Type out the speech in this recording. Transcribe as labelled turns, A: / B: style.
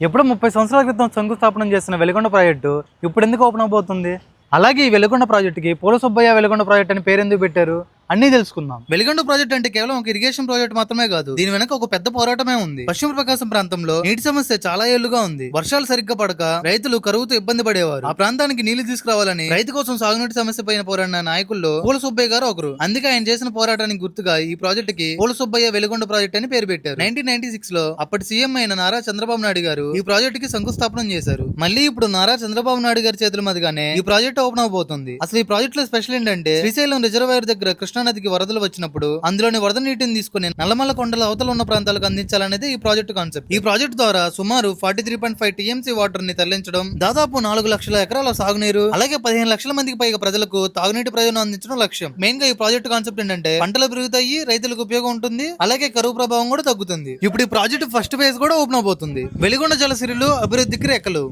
A: ఎప్పుడో 30 సంవత్సరాల క్రితం శంకుస్థాపన చేసిన వెలిగొండ ప్రాజెక్టు ఇప్పుడు ఎందుకు ఓపెన్ అవబోతుంది? అలాగే ఈ వెలిగొండ ప్రాజెక్టుకి పూల సుబ్బయ్య వెలిగొండ ప్రాజెక్ట్ అని పేరు ఎందుకు పెట్టారు అన్ని తెలుసుకుందాం. వెలిగొండ ప్రాజెక్ట్ అంటే కేవలం ఒక ఇరిగేషన్ ప్రాజెక్ట్ మాత్రమే కాదు, దీని వెనక ఒక పెద్ద పోరాటమే ఉంది. పశ్చిమ ప్రకాశం ప్రాంతంలో నీటి సమస్య చాలా ఏళ్లుగా ఉంది. వర్షాలు సరిగ్గా పడక రైతులు కరువుతో ఇబ్బంది పడేవారు. ఆ ప్రాంతానికి నీళ్లు తీసుకురావాలని రైతు కోసం సాగునీటి సమస్య పైన పోరాడిన నాయకుల్లో పూల సుబ్బయ్య గారు ఒకరు. అందుకే ఆయన చేసిన పోరాటానికి గుర్తుగా ఈ ప్రాజెక్ట్ కి పూల సుబ్బయ్య వెలిగొండ ప్రాజెక్ట్ అని పేరు పెట్టారు. 1996 లో అప్పటి సీఎం అయిన నారా చంద్రబాబు నాయుడు గారు ఈ ప్రాజెక్ట్ కి శంకుస్థాపన చేశారు. మళ్ళీ ఇప్పుడు నారా చంద్రబాబు నాయుడు గారి చేతుల మీదుగానే ఈ ప్రాజెక్ట్ ఓపెన్ అవబోతుంది. అసలు ఈ ప్రాజెక్ట్ లో స్పెషల్ ఏంటంటే, శ్రీశైలం రిజర్వాయర్ దగ్గర కృష్ణానదికి వరదలు వచ్చినప్పుడు అందులోని వరద నీటిని తీసుకుని నల్లమల్ల కొండల అవతల ఉన్న ప్రాంతాలకు అందించాలనేది ఈ ప్రాజెక్టు కాన్సెప్ట్. ఈ ప్రాజెక్టు ద్వారా సుమారు 43.5 టీఎంసీ వాటర్ ని తరలించడం, దాదాపు 4 లక్షల ఎకరాల సాగునీరు, అలాగే 15 లక్షల మందికి పైగా ప్రజలకు తాగునీటి ప్రయోజనం అందించడం లక్ష్యం. మెయిన్ గా ఈ ప్రాజెక్టు కాన్సెప్ట్ ఏంటంటే, పంటలు పెరుగుతాయి, రైతులకు ఉపయోగం ఉంటుంది, అలాగే కరువు ప్రభావం కూడా తగ్గుతుంది. ఇప్పుడు ఈ ప్రాజెక్టు ఫస్ట్ ఫేజ్ కూడా ఓపెన్ అవబోతుంది. వెలిగొండ జలసిరిలు అభివృద్ధికి రెక్కలు.